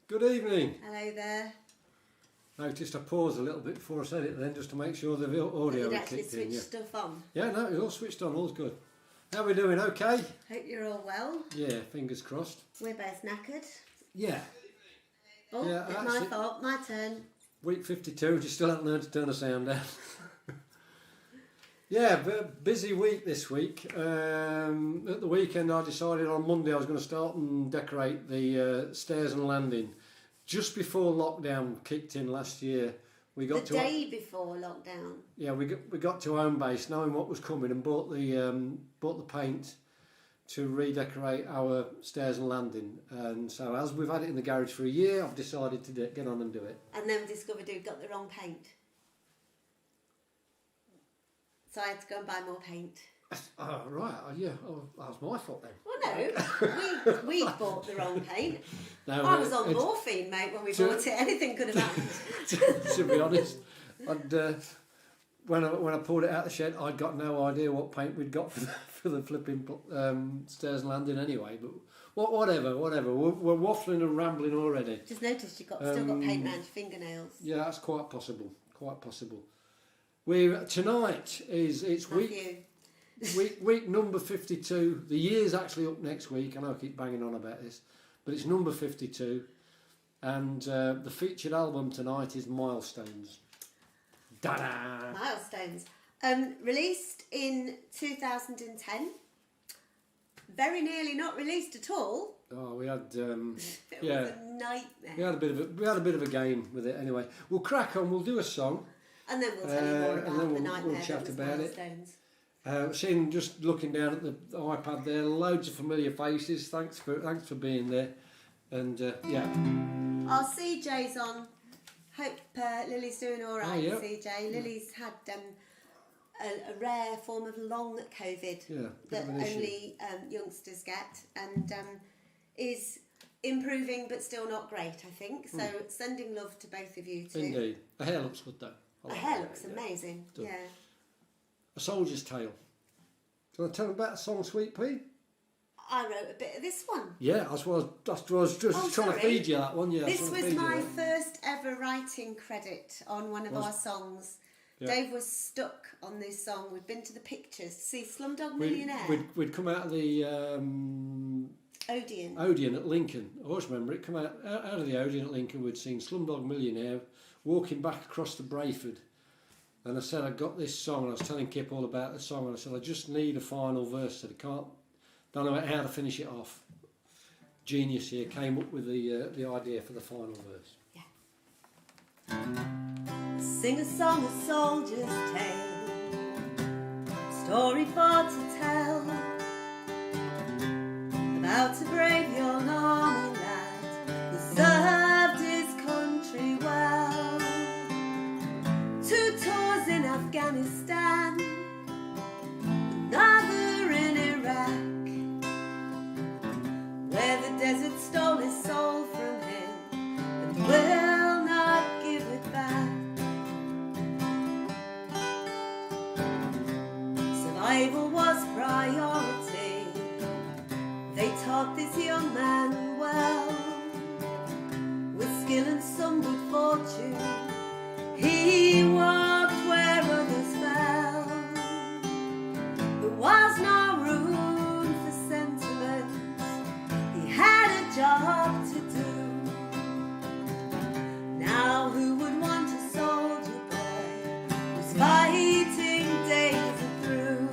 Good evening. Hello there. Noticed I paused a little bit before I said it then, just to make sure the audio You'd had actually kicked in. switched stuff on. Yeah, no, it was all switched on, all's good. How are we doing? Okay? Hope you're all well. Yeah, fingers crossed. We're both knackered. Yeah. Oh, Yeah, it's that's my it. fault. My turn. Week 52, just still haven't learned to turn the sound down. Yeah, busy week this week. At the weekend I decided on Monday I was going to start and decorate the stairs and landing. Just before lockdown kicked in last year, we got The day before lockdown. Yeah, we got to home base knowing what was coming and bought the paint to redecorate our stairs and landing. And so as we've had it in the garage for a year, I've decided to get on and do it. And then discovered we'd got the wrong paint. So I had to go and buy more paint. Oh, right. Yeah. Oh, that was my fault then. Well, no, we bought the wrong paint. No, I was on morphine, mate, when we bought it. Anything could have happened. To be honest, when I pulled it out of the shed, I'd got no idea what paint we'd got for the flipping stairs and landing anyway. But whatever. We're waffling and rambling already. Just noticed you still got paint around your fingernails. Yeah, that's quite possible. Tonight it's week number 52. The year's actually up next week. I know I keep banging on about this, but it's number 52, and the featured album tonight is Milestones. Da-da! Milestones. Released in 2010. Very nearly not released at all. Oh, we had It was a nightmare. we had a bit of a game with it. Anyway, we'll crack on. We'll do a song. And then we'll tell you more about the nightmare we'll chat that was about it. Milestones. Seeing, just looking down at the iPad there, loads of familiar faces. Thanks for being there, and yeah. Our CJ's on. Hope Lily's doing all right. Oh, yeah. CJ. Lily's had a rare form of long COVID Yeah, that only youngsters get, and is improving but still not great, I think. So sending love to both of you too. Indeed. The hair looks good though. The hair looks amazing. Does. Yeah. A Soldier's Tale. Do you want to tell me about the song Sweet Pea? I wrote a bit of this one. Yeah, I was just trying to feed you that one. Yeah, This was my first ever writing credit on one of our songs. Yeah. Dave was stuck on this song. We'd been to the pictures to see Slumdog Millionaire. We'd come out of the Odeon at Lincoln. I always remember it. Come out of the Odeon at Lincoln. We'd seen Slumdog Millionaire, walking back across to Brayford. And I said, I got this song, and I was telling Kip all about the song, and I said, I just need a final verse, so don't know how to finish it off. Genius here came up with the idea for the final verse. Yeah. Sing a song, a soldier's tale, story for to tell, about a brave young army lad who served his country well. 2 tours in Afghanistan, another in Iraq, where the desert stole his soul from him and will not give it back. Survival was priority. They taught this young man well, with skill and some good fortune. He walked where others fell. There was no room for sentiment. He had a job to do. Now who would want a soldier boy who's fighting days through?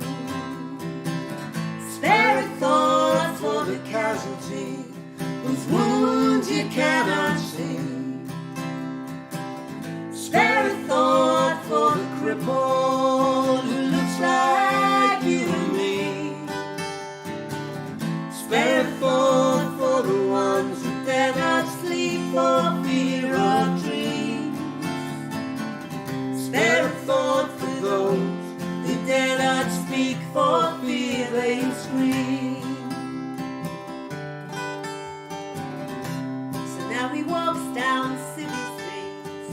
Spare a thought for the casualty whose wounds you cannot see. Spare a thought for the cripple who looks like you and me. Spare a thought for the ones who dare not sleep for fear of dreams. Spare a thought for those who dare not speak for fear they scream. So now he walks down city streets.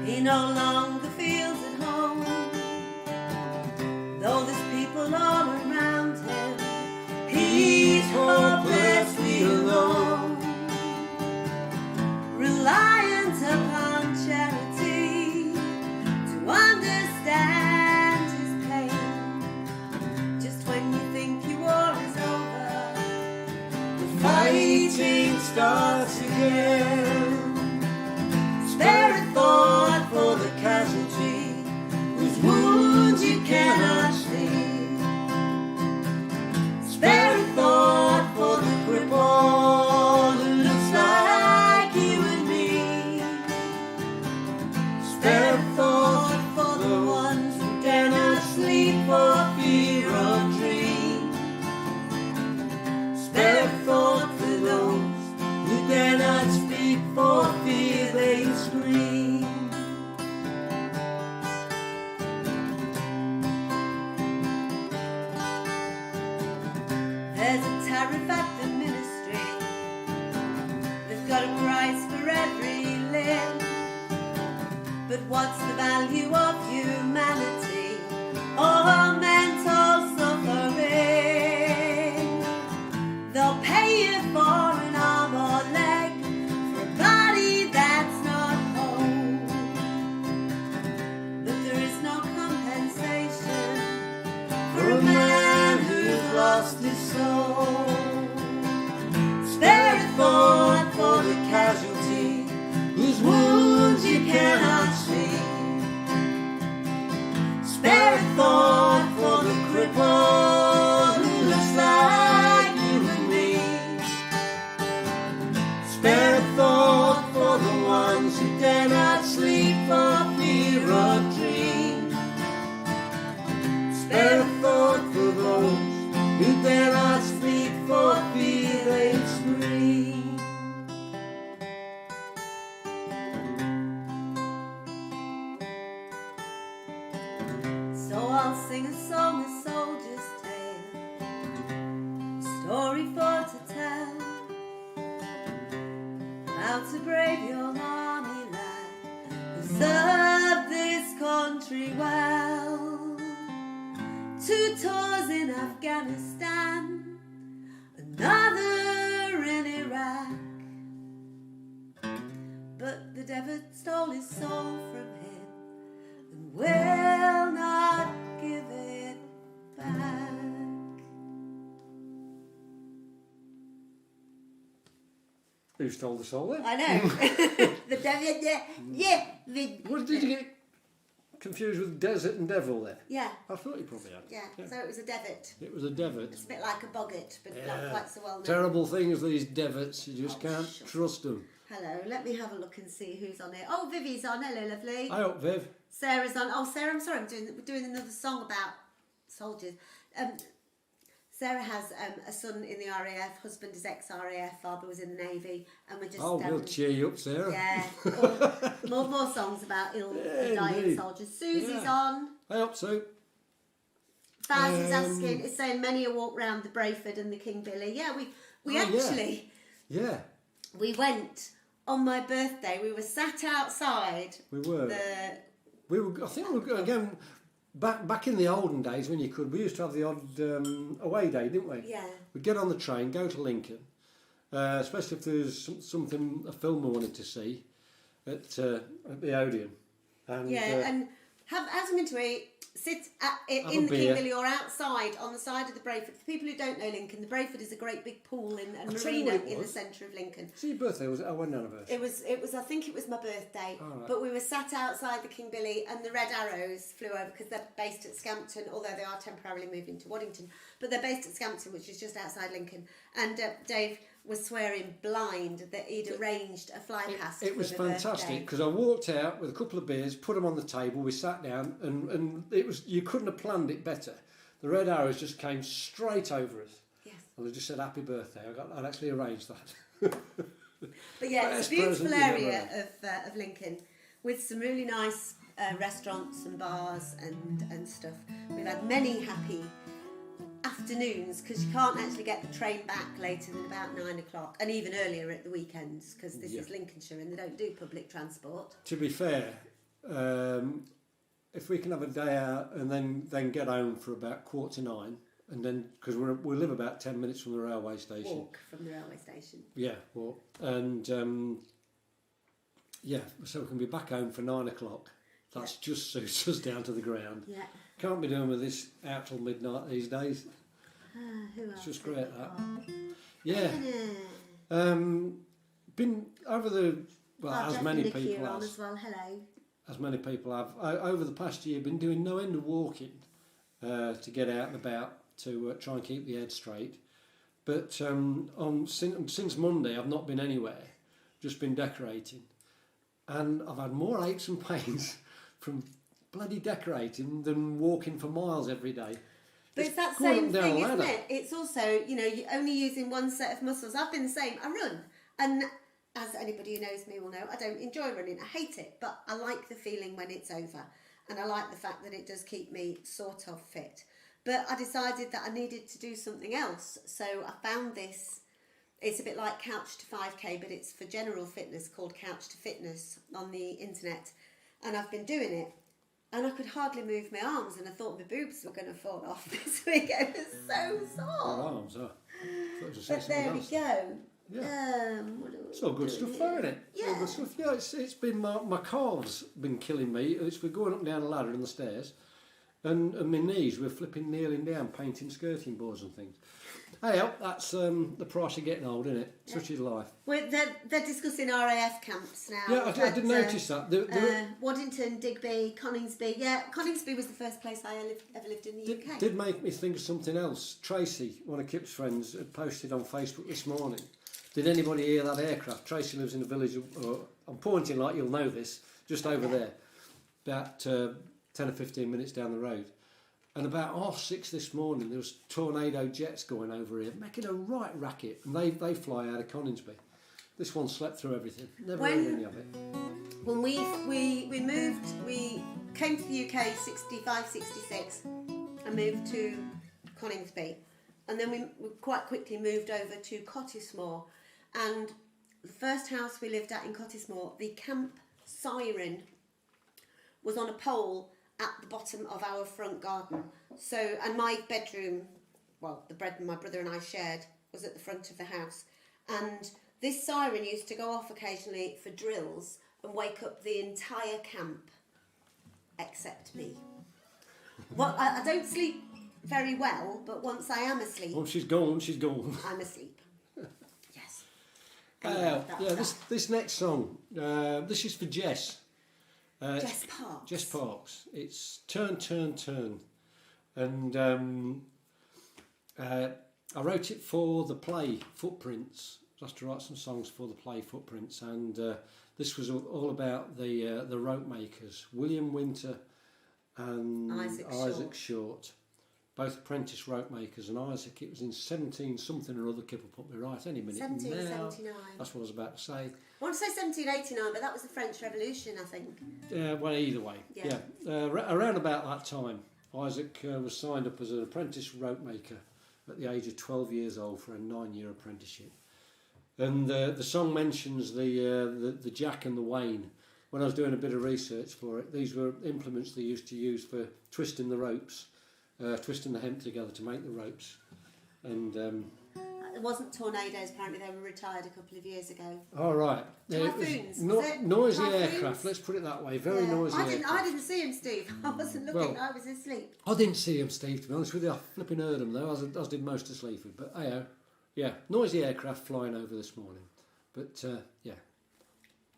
He no longer feels at home, though there's people all around him. He's hopelessly alone. starts again. Spare a thought for the casualty whose wounds you cannot see. Spare a thought for the cripple who looks like you and me. Spare a thought for the ones who dare not sleep for fear of dream. Spare a thought for those who dare not speak for fear they scream. There's a tariff at the ministry. They've got a price for every limb. But what's the value of humanity or mental suffering? They'll pay you for an arm or leg, for a body that's not whole. But there is no compensation for a man who's lost his soul. Spare a thought for the casualty whose wounds you cannot see. Spare a thought for the cripple who looks like you and me. Spare a thought for the ones who dare not sleep for fear of dream. Spare a thought for those who dare not speak for fear they scream. So I'll sing a song, a soldier's tale, a story for to tell, about a brave young army lad who served this country well. 2 tours in Afghanistan, another in Iraq, but the devil stole his soul from him and will not give it back. Who stole the soul then? I know. The devil, yeah. What did you get confused with desert and devil there? Yeah. I thought you probably had. Yeah, so it was a devet. It was a devet. It's a bit like a boggart, but not quite so well known. Terrible things, these devets. You just can't trust them. Hello, let me have a look and see who's on here. Oh, Vivi's on. Hello, lovely. I hope, Viv. Sarah's on. Oh, Sarah, I'm sorry, we're doing another song about soldiers. Sarah has a son in the RAF, husband is ex-RAF, father was in the Navy, and we're just... Oh, we'll cheer you up, Sarah. Yeah, more songs about ill and dying indeed. soldiers. Susie's on. I hope so. Baz is asking, is saying many a walk round the Brayford and the King Billy. Yeah, we actually... Yeah. We went on my birthday, we were sat outside. We were. I think we were, again... Back in the olden days when you could, we used to have the odd away day, didn't we? Yeah. We'd get on the train, go to Lincoln, especially if there was something, a film we wanted to see at the Odeon. And, and have something to eat, sit in the King Billy or outside on the side of the Brayford. For people who don't know Lincoln, the Brayford is a great big pool and marina in the centre of Lincoln. It's your birthday, was it? Oh, wasn't anniversary. It was. I think it was my birthday. Oh, right. But we were sat outside the King Billy and the Red Arrows flew over because they're based at Scampton, although they are temporarily moving to Waddington. But they're based at Scampton, which is just outside Lincoln. And Dave was swearing blind that he'd arranged a fly past. It was fantastic because I walked out with a couple of beers, put them on the table, we sat down, and it was, you couldn't have planned it better. The Red Arrows just came straight over us. Yes. And they just said happy birthday. I'd actually arranged that. But yeah, it's a beautiful area of Lincoln with some really nice restaurants and bars and stuff. We've had many happy afternoons because you can't actually get the train back later than about 9 o'clock, and even earlier at the weekends because this is Lincolnshire and they don't do public transport. To be fair, if we can have a day out and then get home for about 9:15, and then because we live about 10 minutes from the railway station. Walk from the railway station. Yeah, walk, and so we can be back home for 9 o'clock. That's just suits us down to the ground. Yeah. Can't be doing with this out till midnight these days. Who else? It's just great that. Yeah. Been over the Jeff as many and Nicky people are on as as well. Hello. as many people have over the past year. Been doing no end of walking to get out and about to try and keep the head straight. But since Monday, I've not been anywhere. Just been decorating, and I've had more aches and pains from bloody decorating than walking for miles every day. But it's that same thing, isn't it? It's also, you're only using one set of muscles. I've been the same. I run. And as anybody who knows me will know, I don't enjoy running. I hate it. But I like the feeling when it's over. And I like the fact that it does keep me sort of fit. But I decided that I needed to do something else. So I found this. It's a bit like Couch to 5K, but it's for general fitness, called Couch to Fitness on the internet. And I've been doing it. And I could hardly move my arms, and I thought my boobs were going to fall off this week. It was so sore. Your arms are. But there we go. Yeah. It's all good stuff, though, isn't it? It's all good stuff. Yeah, it's been my calves been killing me. We're going up and down a ladder and the stairs, and my knees were kneeling down, painting skirting boards and things. Hey, that's the price of getting old, isn't it? Such is life. Well, they're discussing RAF camps now. Yeah, I did notice that. Waddington, Digby, Coningsby. Yeah, Coningsby was the first place I ever lived in the UK. Did make me think of something else. Tracy, one of Kip's friends, had posted on Facebook this morning. Did anybody hear that aircraft? Tracy lives in a village, I'm pointing like you'll know this, just over there, about 10 or 15 minutes down the road. And about 6:30 this morning, there was tornado jets going over here, making a right racket. And they fly out of Coningsby. This one slept through everything. Never heard any of it. When we moved, we came to the UK 65, 66 and moved to Coningsby. And then we quite quickly moved over to Cottesmore. And the first house we lived at in Cottesmore, the camp siren was on a pole at the bottom of our front garden. So, and my bedroom, well, the bed my brother and I shared, was at the front of the house. And this siren used to go off occasionally for drills and wake up the entire camp, except me. Well, I don't sleep very well, but once I am asleep... Once she's gone, she's gone. I'm asleep. Yes. This next song, this is for Jess. Jess Parks. Jess Parks. It's Turn, Turn, Turn. And I wrote it for the play Footprints. I was to write some songs for the play Footprints. And this was all about the rope makers, William Winter and Isaac Short. Both apprentice rope makers, and Isaac, it was in 17 something or other, Kip will put me right any minute. 1779. That's what I was about to say. I want to say 1789, but that was the French Revolution, I think. Well, either way. Yeah. Around about that time, Isaac was signed up as an apprentice rope maker at the age of 12 years old for a 9-year apprenticeship. And the song mentions the jack and the wane. When I was doing a bit of research for it, these were implements they used to use for twisting the ropes. Twisting the hemp together to make the ropes. And it wasn't tornadoes, apparently they were retired a couple of years ago. Oh, right. Typhoons, noisy aircraft, let's put it that way. Very noisy aircraft. I didn't see him, Steve. I wasn't looking, I was asleep. I didn't see him, Steve, to be honest with you. I flipping heard him though, as did most of Sleaford. But yeah, noisy aircraft flying over this morning. But yeah.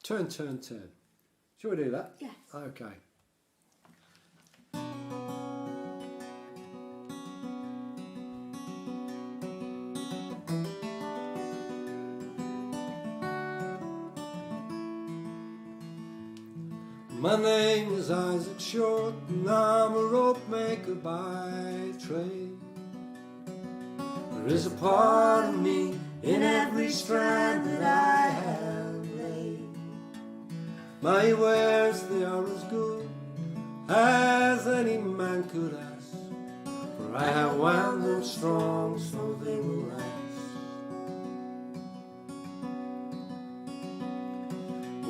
Turn, turn, turn. Shall we do that? Yes. Okay. My name is Isaac Short, and I'm a rope maker by trade. There is a part of me in every strand that I have laid. My wares, they are as good as any man could ask, for I have wound them strong so they will last.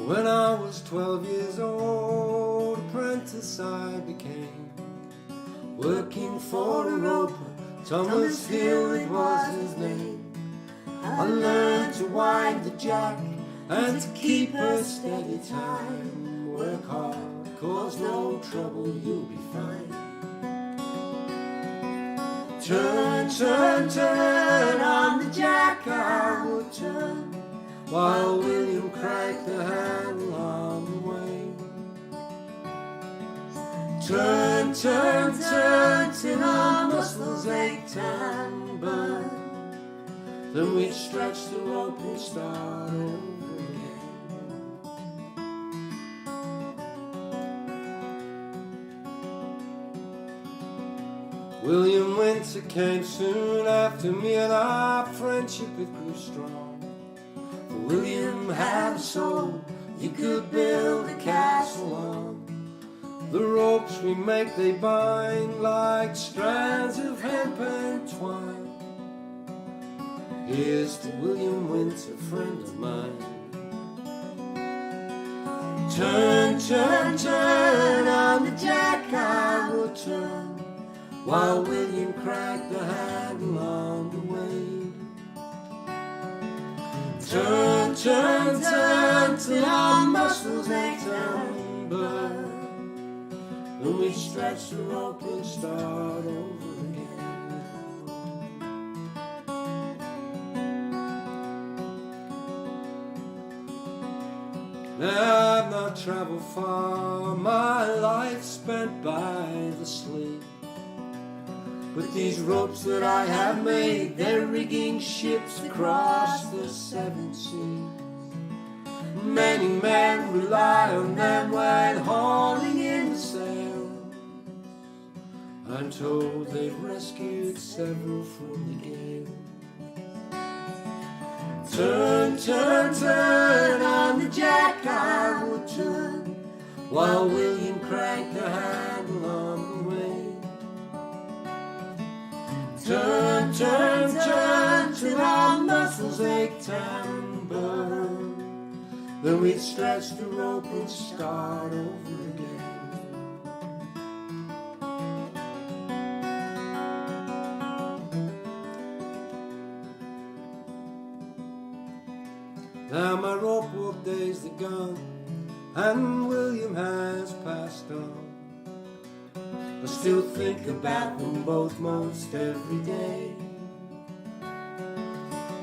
When I was 12 years old, apprentice I became, working for a roper, Thomas Hill it was his name. I learned to wind the jack and to keep a steady time. Work hard, cause no trouble, you'll be fine. Turn, turn, turn, on the jack I would turn. while William cranked the handle on the way. Turn, turn, turn till our muscles ached and burned. Then we'd stretch the rope and start over again. William Winter came soon after me, and our friendship it grew strong. For William had a soul you could build a castle on. The ropes we make they bind like strands of hemp and twine. Here's to William Winter, friend of mine. Turn, turn, turn, on the jack I will turn, while William cranked the handle on the way. Turn, turn, turn, till our muscles ached and burned. Then we stretch the rope and start over again. Now I've not travelled far, my life spent by the sleep. But these ropes that I have made, they're rigging ships across the seven seas. Many men rely on them when hauling in the sails. I'm told they've rescued several from the gale. Turn, turn, turn, on the jack I will turn, while William cranked the handle on the way. Turn, turn, turn, till our muscles ached and burned. Then we'd stretch the rope and start over again. Now my rope walk days are gone, and William has passed on. I still think about them both most every day.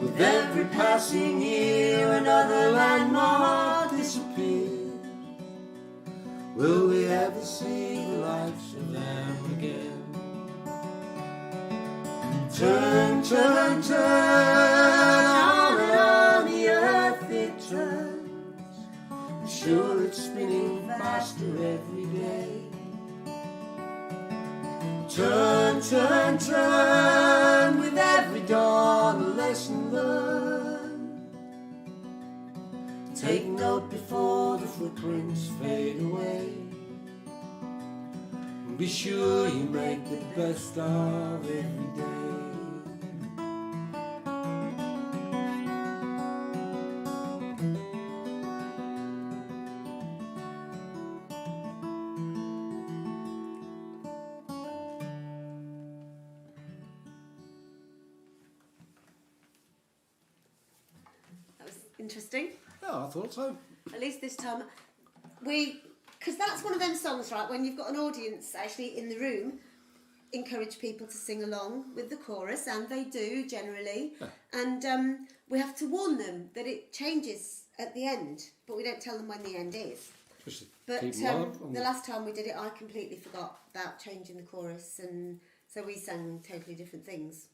With every passing year another landmark disappears. Will we ever see the likes of them again? Turn, turn, turn, on and on the earth it turns. I'm sure it's spinning faster every day. Turn, turn, turn, with every dawn a lesson learned. Take note before the footprints fade away. And be sure you make the best of every day. Interesting. Yeah, I thought so. At least this time, because that's one of them songs, right? When you've got an audience actually in the room, encourage people to sing along with the chorus, and they do generally. Yeah. And we have to warn them that it changes at the end, but we don't tell them when the end is. Just But keep them on. the last time we did it, I completely forgot about changing the chorus, and so we sang totally different things.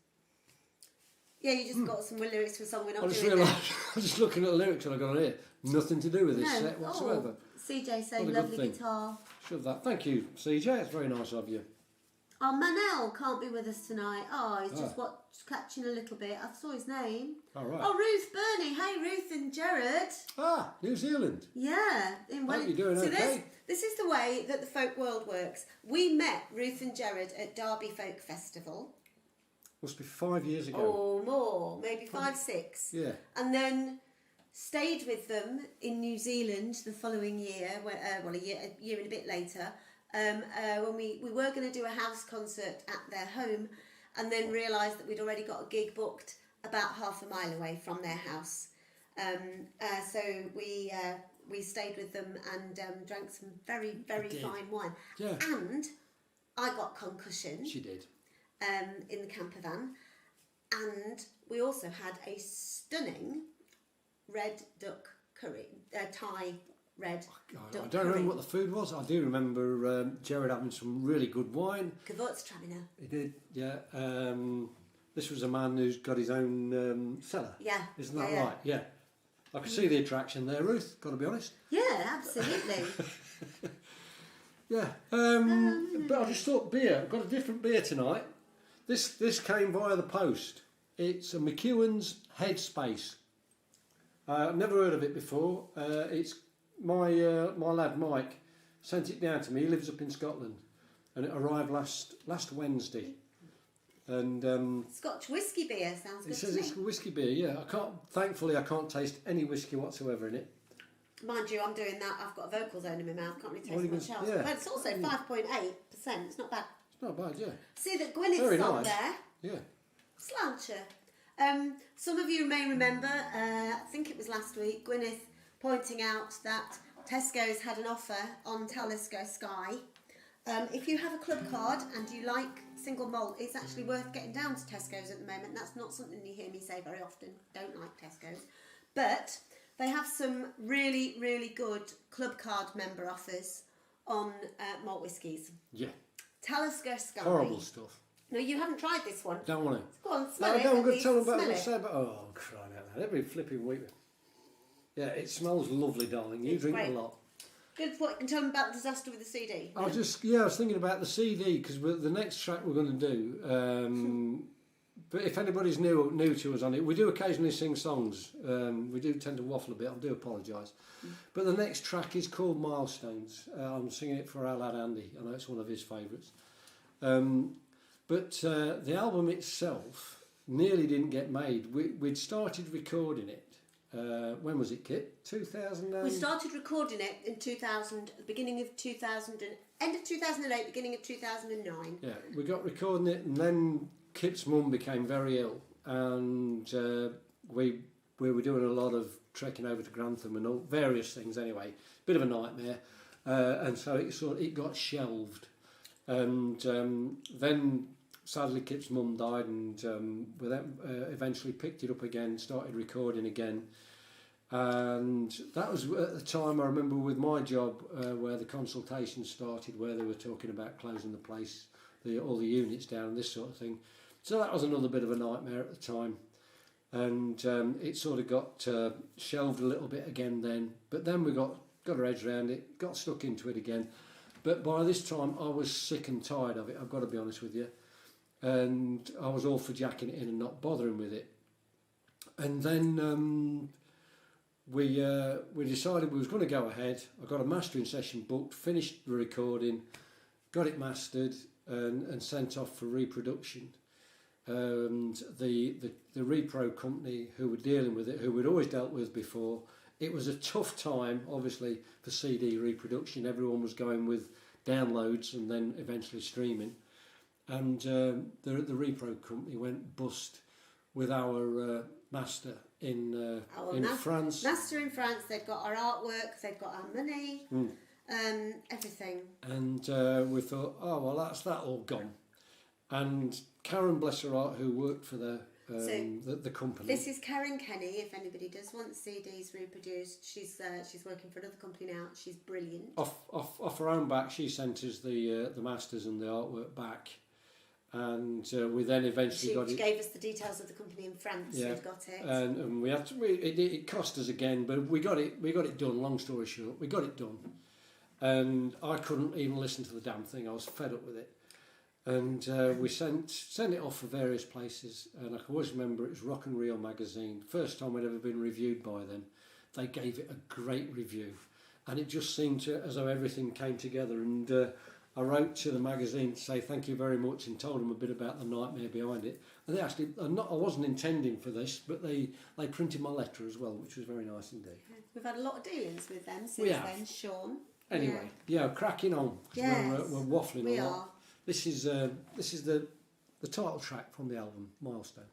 Yeah, you just got some lyrics for a song we're not I just doing. realised, I'm just looking at the lyrics and I got on here. Nothing to do with this No. set whatsoever. Oh, CJ saying What a good lovely thing. guitar. Shove that. Thank you, CJ. It's very nice of you. Oh, Manel can't be with us tonight. Oh, he's just catching a little bit. I saw his name. All right. Oh, Ruth Burney. Hey, Ruth and Jared. Ah, New Zealand. Yeah. In Hope you're doing okay. This is the way that the folk world works. We met Ruth and Jared at Derby Folk Festival. Must be 5 years ago. Or more, maybe 5, 6. Yeah. And then stayed with them in New Zealand the following year, a year and a bit later, when we were going to do a house concert at their home, and then realised that we'd already got a gig booked about half a mile away from their house. So we stayed with them and drank some very, very fine wine. Yeah. And I got concussion. She did. In the camper van, and we also had a stunning red duck curry, Thai red duck I don't remember what the food was. I do remember Jared having some really good wine. Gewürztraminer. He did, yeah. This was a man who's got his own cellar. Yeah. Isn't that right? Yeah. I can see the attraction there, Ruth, got to be honest. Yeah, absolutely. Yeah. But I just thought beer. I've got a different beer tonight. This came via the post. It's a McEwen's Headspace. I've never heard of it before. It's my lad Mike sent it down to me. He lives up in Scotland, and it arrived last Wednesday. And Scotch whiskey beer sounds good. it says to it's me. whiskey beer. Yeah, thankfully I can't taste any whiskey whatsoever in it. Mind you, I'm doing that. I've got a vocal zone in my mouth. Can't really What are you taste much else. gonna- yeah. But it's also 5.8%. It's not bad. It's not bad, yeah. See that Gwyneth's Very on nice. there. Yeah. Slancher. Some of you may remember, I think it was last week, Gwyneth pointing out that Tesco's had an offer on Talisker Sky. If you have a club card and you like single malt, it's actually worth getting down to Tesco's at the moment. That's not something you hear me say very often. Don't like Tesco's. But they have some really, really good club card member offers on malt whiskies. Yeah. Talisker Sky. Horrible stuff. No, you haven't tried this one. Don't want to. Go on, smell No, it. no, I'm at going to least. tell them about Smell what I it. say about. Oh, I'm crying out loud. Every flipping week. Yeah, it smells lovely, darling. You It's drink great. a lot. Good. What you can tell them about the disaster with the CD. I was thinking about the CD because the next track we're going to do. But if anybody's new to us on it, we do occasionally sing songs. We do tend to waffle a bit. I do apologise. But the next track is called Milestones. I'm singing it for our lad Andy. I know it's one of his favourites. But the album itself nearly didn't get made. We'd started recording it. When was it, Kit? 2000. We started recording it in 2000, beginning of 2000, end of 2008, beginning of 2009. Yeah, we got recording it, and then Kit's mum became very ill, and we were doing a lot of trekking over to Grantham and all various things. Anyway, bit of a nightmare, and so it got shelved, and then sadly Kit's mum died, and we then eventually picked it up again, started recording again. And that was at the time I remember with my job where the consultation started, where they were talking about closing the place, all the units down, this sort of thing. So that was another bit of a nightmare at the time, and it sort of got shelved a little bit again then. But then we got our heads around it, got stuck into it again. But by this time I was sick and tired of it, I've got to be honest with you, and I was all for jacking it in and not bothering with it. And then we decided we was going to go ahead. I got a mastering session booked, finished the recording, got it mastered and sent off for reproduction. And the repro company who were dealing with it, who we'd always dealt with before, it was a tough time, obviously, for CD reproduction. Everyone was going with downloads and then eventually streaming. And the repro company went bust with our master in France. Master in France, they've got our artwork, they've got our money, everything. And we thought, oh well, that's that all gone. And Karen, bless her heart, who worked for the company. This is Karen Kenny. If anybody does want CDs reproduced, she's working for another company now. She's brilliant. Off her own back, she sent us the masters and the artwork back. And we then eventually got it. She gave us the details of the company in France. Yeah, who'd got it. And we had to. It cost us again, but we got it done. Long story short, we got it done, and I couldn't even listen to the damn thing. I was fed up with it, and we sent it off for various places. And I can always remember it was Rock and Reel magazine. First time I'd ever been reviewed by them. They gave it a great review, and it just seemed as though everything came together. And I wrote to the magazine to say thank you very much and told them a bit about the nightmare behind it. And they actually, I wasn't intending for this, but they printed my letter as well, which was very nice indeed. We've had a lot of dealings with them since We have. then, Sean. Anyway, yeah, cracking on. Yes, we're waffling we a lot. are. This is the title track from the album, Milestones.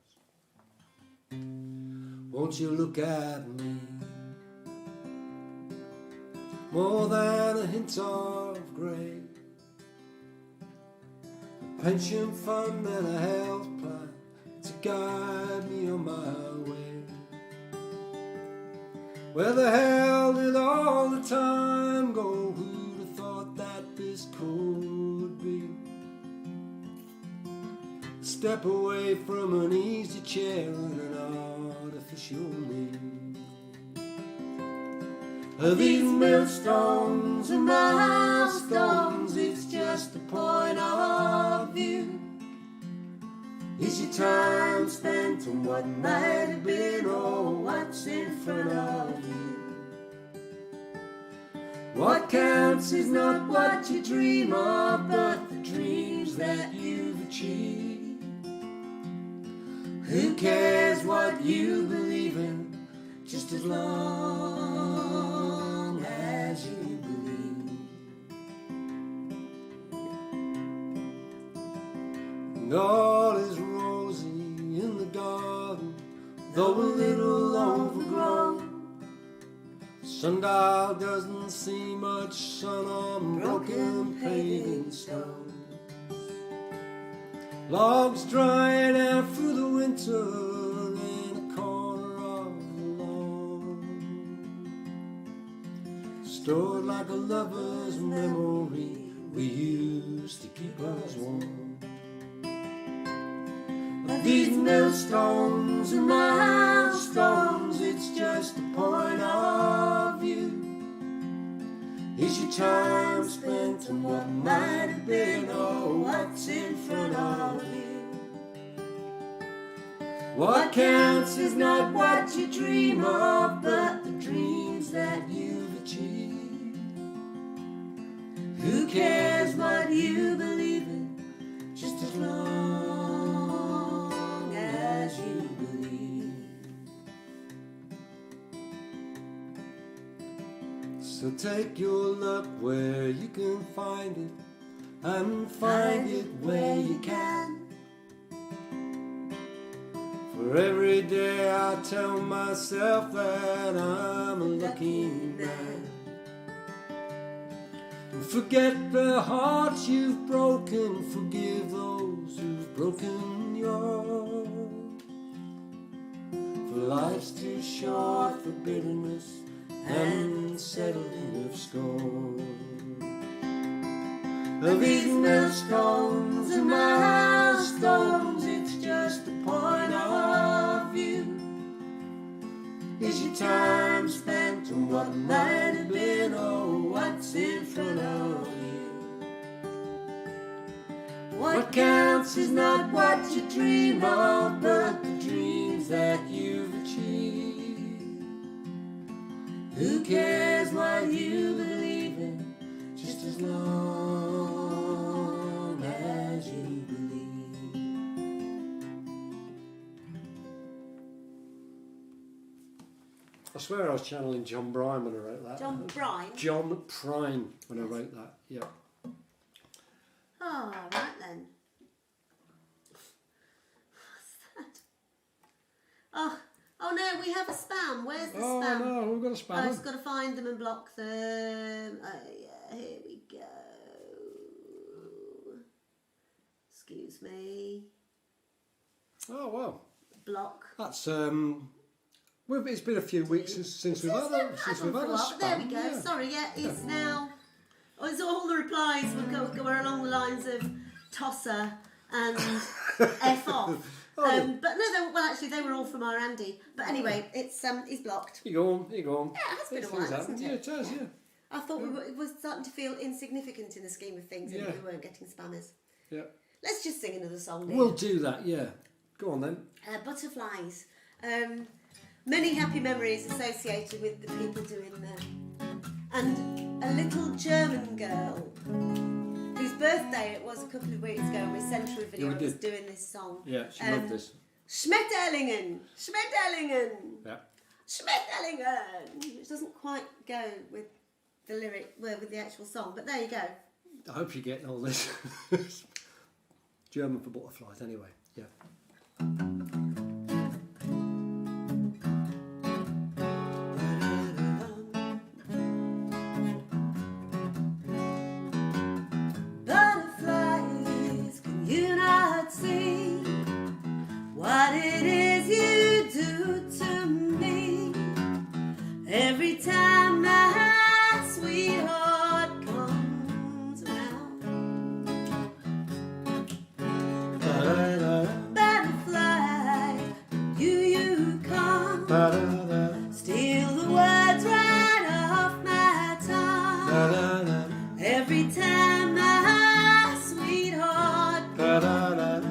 Won't you look at me? More than a hint of grey. Pension fund and a health plan to guide me on my way. Where the hell did all the time go? Who'd have thought that this could be? Step away from an easy chair and an artificial knee. These millstones and milestones, it's just a point of view. Is your time spent on what might have been or what's in front of you? What counts is not what you dream of, but the dreams that you've achieved. Who cares what you believe in, just as long as you believe. And all is rosy in the garden, though a little overgrown. The sundial doesn't see much sun on broken paving stones. Logs drying out through the winter in a corner of the lawn, stored like a lover's memory we used to keep us warm. These millstones and milestones, it's just a point of view. Is your time spent on what might have been or what's in front of you? What counts is not what you dream of, but the dreams that you've achieved. Who cares what you believe in, just as long as you believe. So take your luck where you can find it, and find it where you can. For every day I tell myself that I'm a lucky man. Forget the hearts you've broken, forgive those who've broken yours. For life's too short for bitterness and settling of scorn. These millstones and milestones, it's just a point of view. Is your time spent on what might have been or what's in front of you? What counts is not what you dream of, but the dreams that you've achieved. Who cares what you believe in, just as long as you believe. I swear I was channeling John Bryan when I wrote that. John Bryan? John Prine when I wrote that, yeah. Oh, right then. What's that? Oh no, we have a spam. Where's the spam? Oh no, we've got a spam. I've just got to find them and block them. Oh yeah, here we go. Excuse me. Oh well. Block. That's it's been a few weeks since we've had a spam. There we go. Yeah. Sorry, yeah, it's now. Oh, it's all the replies will go along the lines of tosser and F off. But no, actually they were all from our Andy. But anyway, it's he's blocked. You go on. Yeah, it has been a while, hasn't it? Yeah, it has, yeah. I thought it was starting to feel insignificant in the scheme of things, and we weren't getting spammers. Yeah. Let's just sing another song. Dear. We'll do that, yeah. Go on then. Butterflies. Many happy memories associated with the people doing them. And a little German girl whose birthday it was a couple of weeks ago, and we sent her a video of us doing this song. Yeah, she loved this. Schmetterlingen. Yeah. Schmetterlingen. Which doesn't quite go with the lyric, with the actual song, but there you go. I hope you're getting all this. German for butterflies, anyway. Yeah. Butterflies, can you not see what it is you do to me? Every time my sweetheart comes around, butterfly, you come, steal the words right off my tongue. Every time my sweetheart comes around,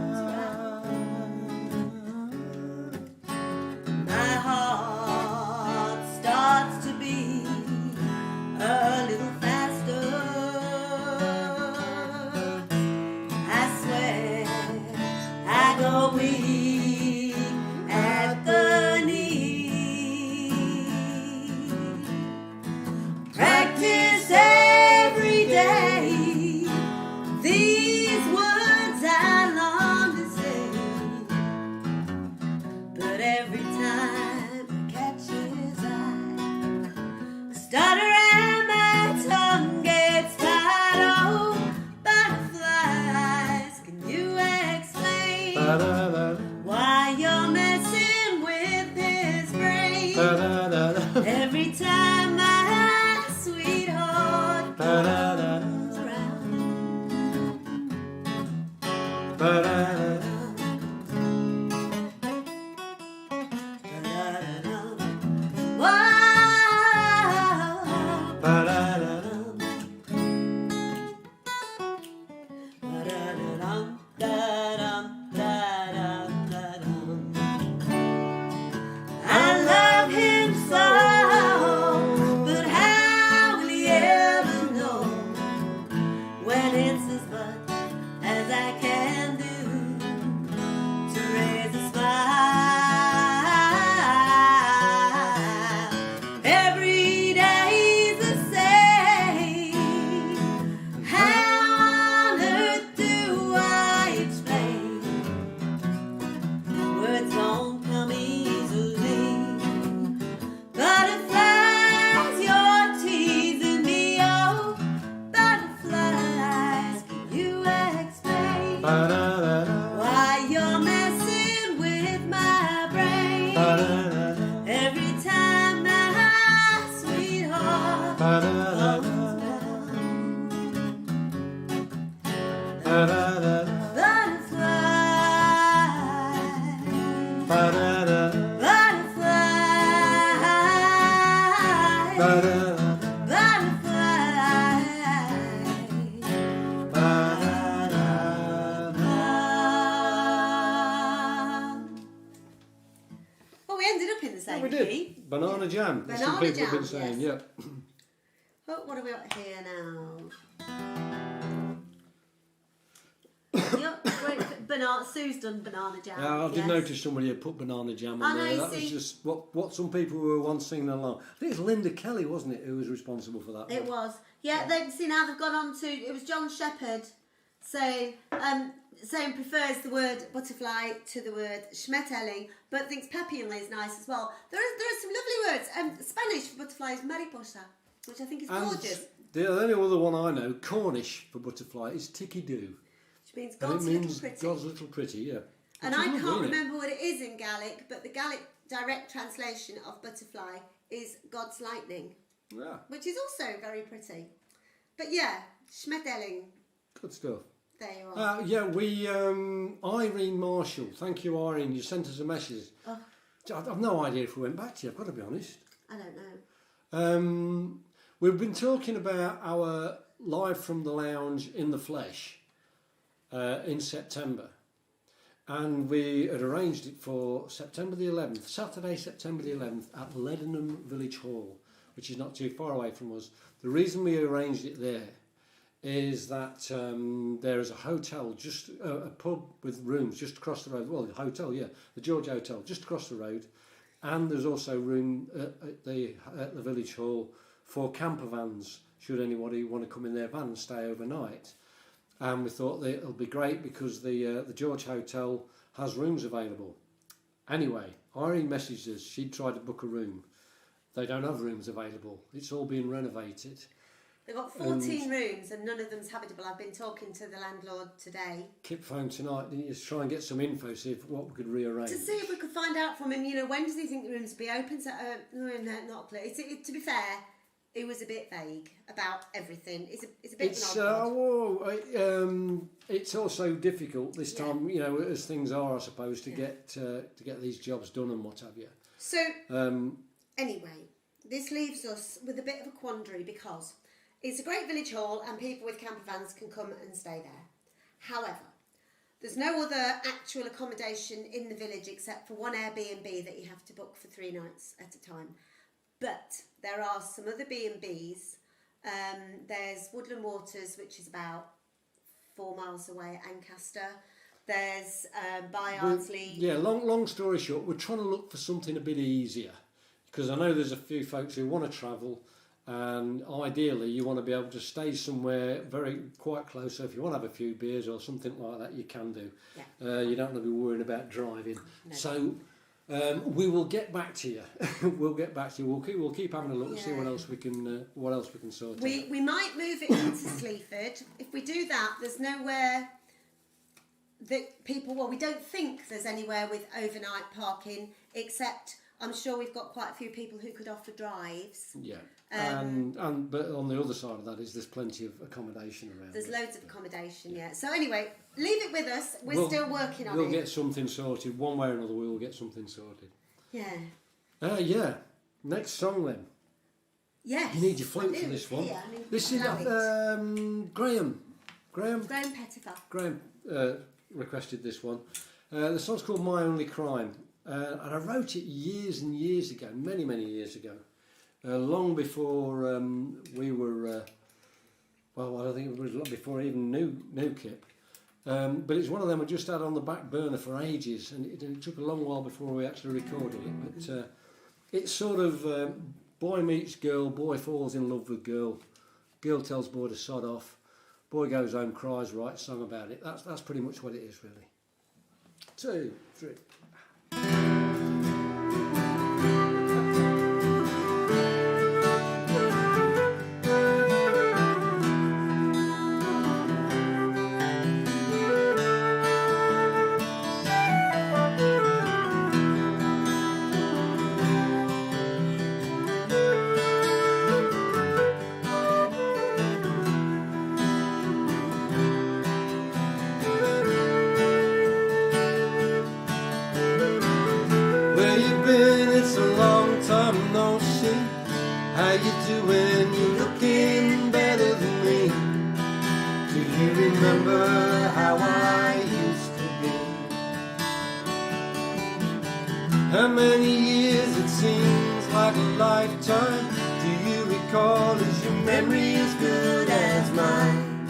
my heart starts to beat a little faster. I swear I go weak at the knee. Practice every day these words I long to say, but every time it catches eye, I stutter and my tongue gets tied. Oh, butterflies, can you explain why you're messing with his brain? Every time my sweetheart comes around, I love him so, but how will he ever know when it's as much as I can do to raise a smile? Every day's the same. How on earth do I explain? Words don't come easily. Butterflies, you're teasing me. Oh, butterflies, can you explain why you're messing with my brain? Every time my sweetheart comes around, well, we ended up in the same We key. did. Banana jam. as some Banana people have been jam, saying, yes. yeah. Oh, what have we got here now? Banana. Sue's done banana jam. I did yes. notice somebody had put banana jam on I know, there. That see- was just what some people were once singing along. I think it's Linda Kelly, wasn't it, who was responsible for that? It one? was. Yeah, they've seen now they've gone on to, it was John Shepherd saying prefers the word butterfly to the word schmetterling, but thinks papillon is nice as well. There are some lovely words. Spanish for butterfly is mariposa, which I think is And gorgeous. the only other one I know, Cornish for butterfly, is ticky-doo. Which means And God's it means little pretty. God's little pretty, yeah. And Which I is can't lovely, isn't it? remember what it is in Gaelic, but the Gaelic direct translation of butterfly is God's lightning, Yeah, which is also very pretty. But yeah, schmetterling, good stuff. there you are. Yeah, we, Irene Marshall, thank you, Irene, you sent us a message. Oh. I've no idea if we went back to you, I've got to be honest. I don't know. We've been talking about our Live from the Lounge in the Flesh in September. And we had arranged it for September the 11th, Saturday, September the 11th at Leadenham Village Hall, which is not too far away from us. The reason we arranged it there is that there is a hotel, just a pub with rooms just across the road. Well, the hotel, yeah, the George Hotel, just across the road. And there's also room at the Village Hall for camper vans, should anybody want to come in their van and stay overnight. And we thought that it'll be great because the George Hotel has rooms available. Anyway, Irene messaged us. She'd tried to book a room. They don't have rooms available. It's all being renovated. They've got 14 rooms and none of them's habitable. I've been talking to the landlord today. Kip phoned tonight, didn't you, to try and get some info, see if what we could rearrange. To see if we could find out from him, you know, when does he think the rooms will be open? So, no, not a clue. To be fair, he was a bit vague about everything. It's a bit of an odd it's also difficult this time, you know, as things are, I suppose, to get these jobs done and what have you. So, anyway, this leaves us with a bit of a quandary because it's a great village hall and people with camper vans can come and stay there. However, there's no other actual accommodation in the village except for one Airbnb that you have to book for 3 nights at a time. But there are some other B&Bs. There's Woodland Waters, which is about 4 miles away at Ancaster. There's by Ardsley. Yeah, long story short, we're trying to look for something a bit easier because I know there's a few folks who want to travel. And ideally, you want to be able to stay somewhere quite close. So if you want to have a few beers or something like that, you can do. Yeah. You don't want to be worrying about driving. No. So we will get back to you. We'll get back to you. We'll keep having a look and see what else we can sort out. We might move it into Sleaford. If we do that, there's nowhere that people. Well, we don't think there's anywhere with overnight parking except. I'm sure we've got quite a few people who could offer drives. Yeah, but on the other side of that is there's plenty of accommodation around. There's loads of accommodation, yeah. So anyway, leave it with us. We're still working on it. We'll get something sorted. One way or another, we will get something sorted. Yeah. Yeah. Next song then. Yes. You need your flute for this one. Yeah, this is Graham. Graham Pettifer. Graham requested this one. The song's called My Only Crime. And I wrote it years and years ago, many years ago, long before we were, I think it was long before I even knew Kip. But it's one of them I just had on the back burner for ages, and it took a long while before we actually recorded it. But it's sort of boy meets girl, boy falls in love with girl, girl tells boy to sod off, boy goes home, cries, writes a song about it. That's pretty much what it is, really. 2, 3. How you doing? You're looking better than me. Do you remember how I used to be? How many years? It seems like a lifetime. Do you recall? Is your memory as good as mine?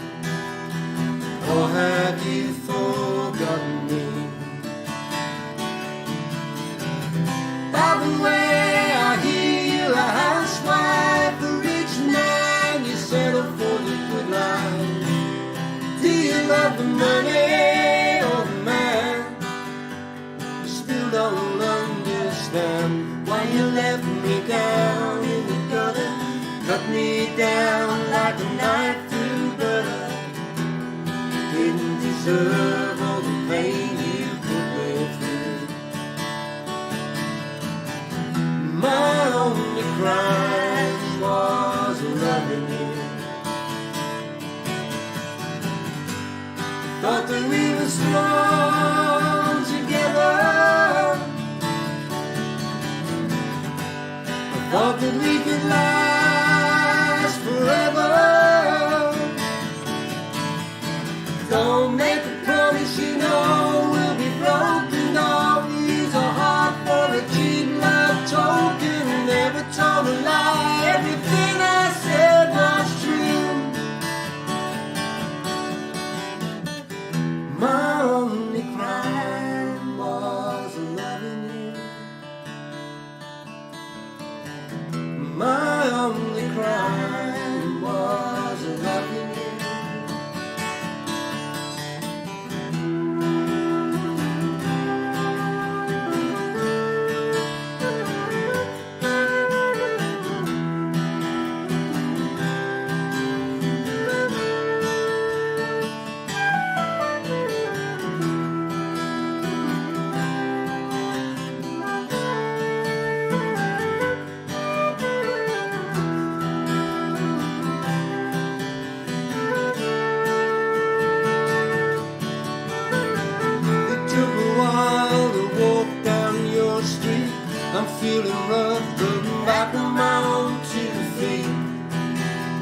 Or have you forgotten me? By the way, I hear you're a housewife, a rich man, you settle for the good life. Do you love the money or the man? You still don't understand why you left me down in the gutter, cut me down like a knife through butter. Didn't deserve all the pain you put me through. My only crime was loving you. Thought that we were strong together. I thought that we could last forever. Don't make a promise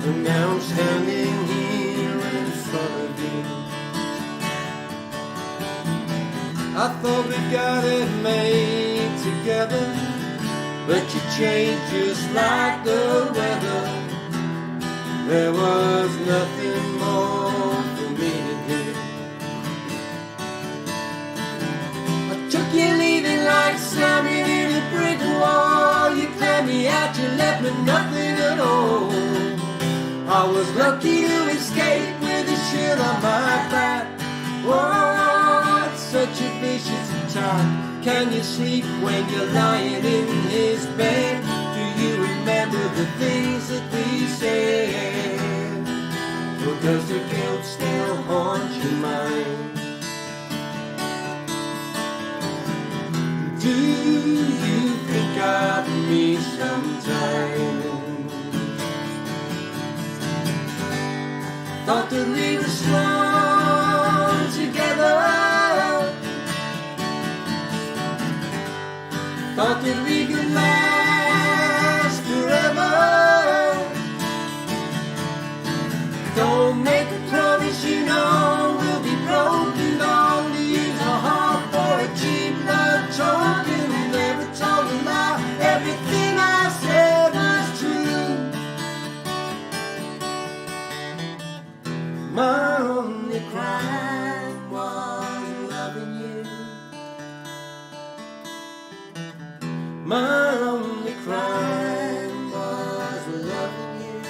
and now I'm standing here in front of you. I thought we got it made together, but you changed just like the weather. There was nothing more for me to do. I took you leaving like slamming in a brick wall. You clammed me out, you left me nothing at all. I was lucky to escape with a shirt on my back. Oh, it's such a vicious attack. Can you sleep when you're lying in his bed? Do you remember the things that we said? Or does the guilt still haunt your mind? Do you think of me sometimes? Thought that we were strong together. Thought that we could last forever. Don't make a promise you know we'll be broken. Don't use a heart for a cheap love token. Never told a lie, everything I said was true. My only crime was loving you. My only crime was loving you.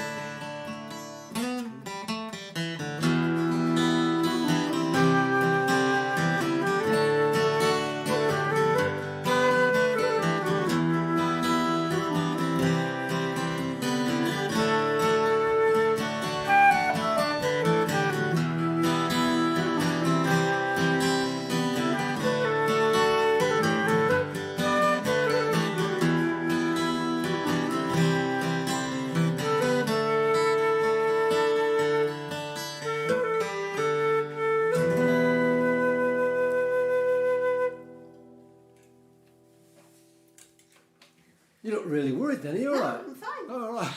You look really worried then, are you alright? I'm fine. Oh,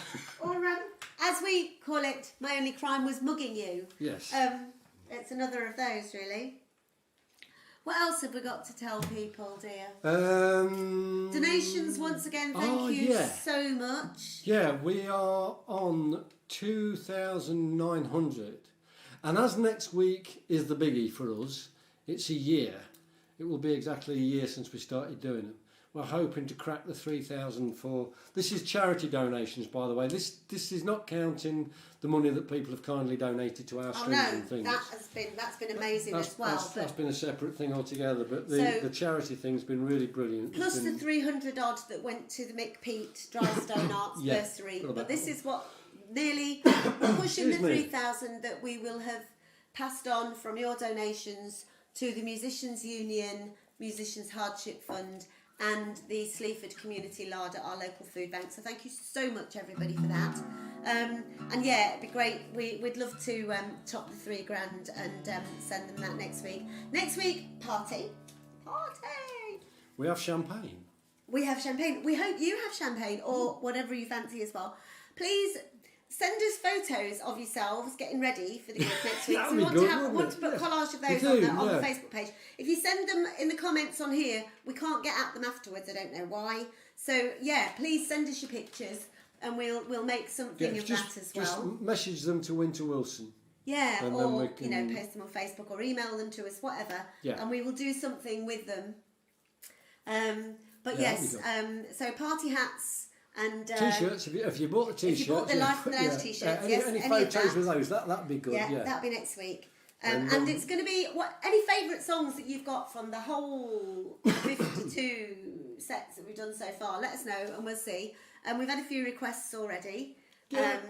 all right. Or, as we call it, my only crime was mugging you. Yes. It's another of those, really. What else have we got to tell people, dear? Donations, once again, thank you so much. Yeah, we are on 2,900. And as next week is the biggie for us, it's a year. It will be exactly a year since we started doing them. We're hoping to crack the 3,000 for... This is charity donations, by the way. This is not counting the money that people have kindly donated to our streams and things. That's been amazing as well. That's been a separate thing altogether, but the charity thing's been really brilliant. Plus the 300 odd that went to the Mick Pete Dry Stone Arts Bursary. But this is what nearly pushing the 3,000 that we will have passed on from your donations to the Musicians Union, Musicians Hardship Fund, and the Sleaford Community Larder, our local food bank. So thank you so much, everybody, for that. And yeah, it'd be great. We'd love to top the $3,000 and send them that next week. Next week, party. We have champagne. We have champagne. We hope you have champagne or whatever you fancy as well. Please send us photos of yourselves getting ready for the gig next week. So we want to put collage of those on the Facebook page. If you send them in the comments on here, we can't get at them afterwards. I don't know why. So yeah, please send us your pictures, and we'll make something of that as well. Just message them to Winter Wilson. Yeah, or post them on Facebook or email them to us, whatever. Yeah. And we will do something with them. But yes, so party hats. And t-shirts. If you bought the t-shirts, if you bought the Life from the Lounge t-shirts, any photos with those, that'd be good. Yeah, that'd be next week. And it's going to be any favourite songs that you've got from the whole 52 sets that we've done so far. Let us know, and we'll see. We've had a few requests already. Yeah.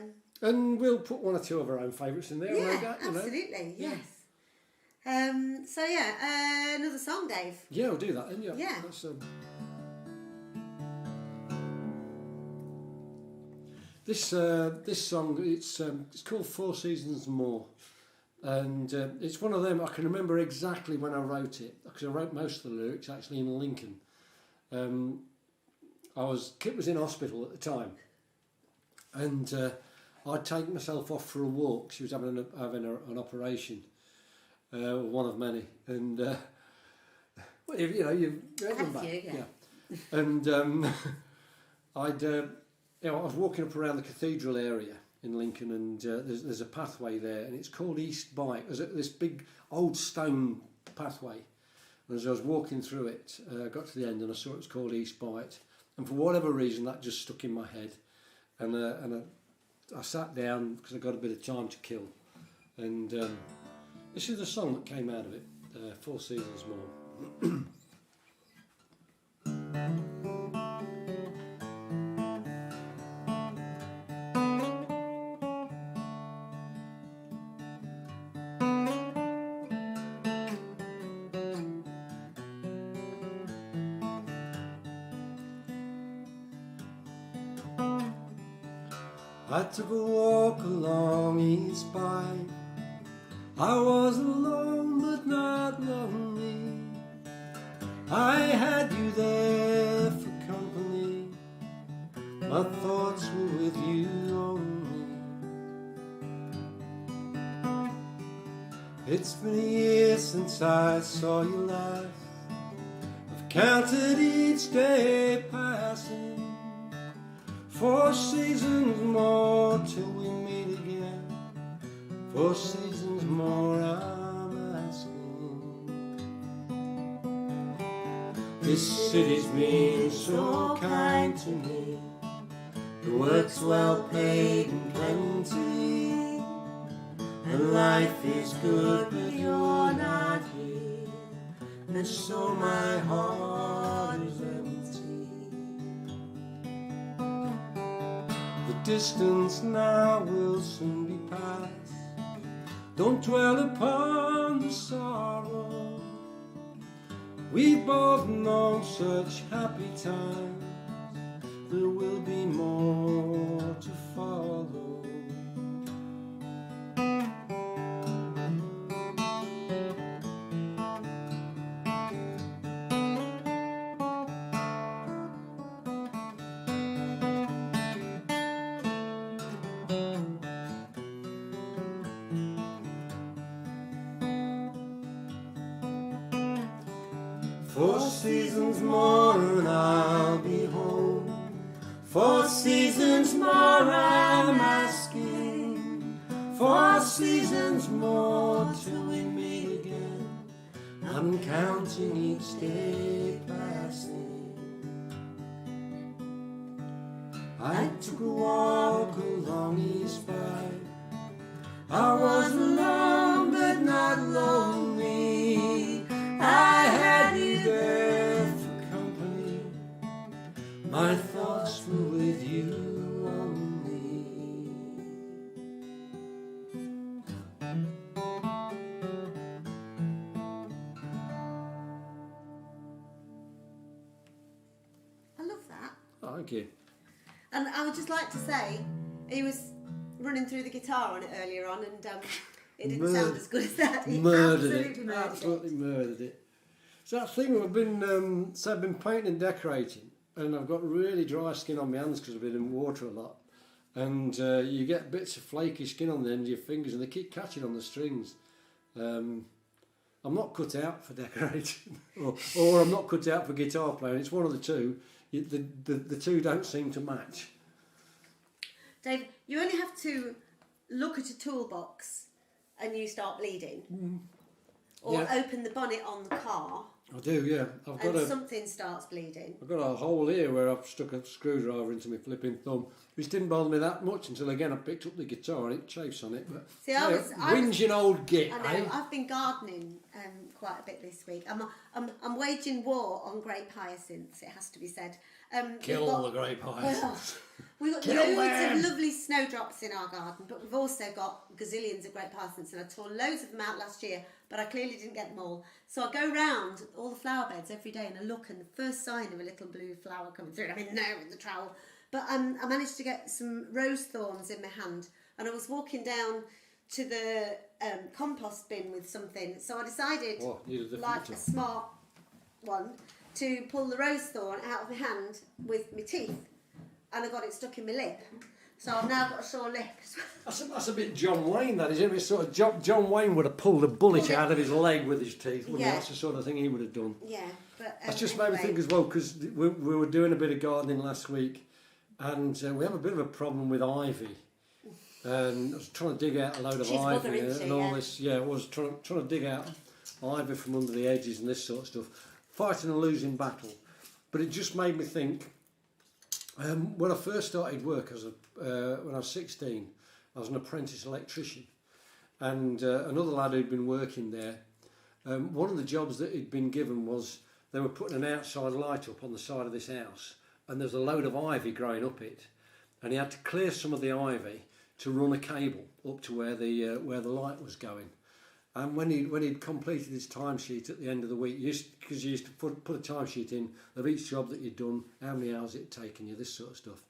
And we'll put one or two of our own favourites in there. Yeah, absolutely. Yes. So another song, Dave. Yeah, we'll do that. And yeah. That's, This song, it's called Four Seasons More, and it's one of them. I can remember exactly when I wrote it, because I wrote most of the lyrics actually in Lincoln. Kit was in hospital at the time, and I'd take myself off for a walk. She was having an operation, one of many, and well, you know, you've read them back, yeah. And I was walking up around the cathedral area in Lincoln, and there's a pathway there, and it's called East Bike. There's this big old stone pathway. And as I was walking through it, I got to the end and I saw it was called East Bite. And for whatever reason, that just stuck in my head. And I sat down because I got a bit of time to kill. And this is the song that came out of it, 4 Seasons More. I took a walk along East Bike. I was alone but not lonely. I had you there for company. My thoughts were with you only. It's been a year since I saw you last. I've counted each day passing. 4 seasons more till we meet again. 4 seasons more I'm asking. This city's been so kind to me. The work's well paid and plenty, and life is good but you're not here, and so my heart is empty. The distance now will soon be past. Don't dwell upon the sorrow. We've both known such happy times. There will be more to follow. Four seasons more and I'll be home. 4 seasons more I'm asking. 4 seasons more till we meet again. I'm counting each day passing. I took a walk along East Bike. I was alone but not lonely. I had you there for company. My thoughts were with you only. I love that. Oh, thank you. And I would just like to say, he was running through the guitar on it earlier on, and it didn't sound as good as that. He Absolutely murdered it. So that thing I've been painting and decorating, and I've got really dry skin on my hands because I've been in water a lot, and you get bits of flaky skin on the end of your fingers, and they keep catching on the strings. I'm not cut out for decorating, or I'm not cut out for guitar playing. It's one of the two. The two don't seem to match. Dave, you only have to look at a toolbox and you start bleeding, or open the bonnet on the car. I do, yeah. Something starts bleeding. I've got a hole here where I've stuck a screwdriver into my flipping thumb, which didn't bother me that much until again I picked up the guitar and it chafes on it. But see, whinging old git. I know. I've been gardening quite a bit this week. I'm waging war on grape hyacinths. It has to be said. Kill the grape hyacinths. We've got loads of lovely snowdrops in our garden, but we've also got gazillions of grape hyacinths, and I tore loads of them out last year, but I clearly didn't get them all. So I go round all the flower beds every day and I look, and the first sign of a little blue flower coming through, I'm in there with the trowel. But I managed to get some rose thorns in my hand, and I was walking down to the compost bin with something, so I decided, like a smart one, to pull the rose thorn out of my hand with my teeth, and I got it stuck in my lip. So I've now got a sore lip as well. That's a bit John Wayne, that is, isn't it? It's sort of John Wayne would have pulled a bullet out of his leg with his teeth, wouldn't he? That's the sort of thing he would have done. Yeah, but That's just anyway. made me think as well, because we were doing a bit of gardening last week, and we have a bit of a problem with ivy. And I was trying to dig out a load of ivy and all this. Yeah, I was trying to dig out ivy from under the edges and this sort of stuff. Fighting a losing battle. But it just made me think, when I first started work when I was 16, I was an apprentice electrician. And another lad who'd been working there, one of the jobs that he'd been given was they were putting an outside light up on the side of this house, and there was a load of ivy growing up it, and he had to clear some of the ivy to run a cable up to where the light was going. And when he'd completed his timesheet at the end of the week, because you used to put a timesheet in of each job that you'd done, how many hours it had taken you, this sort of stuff.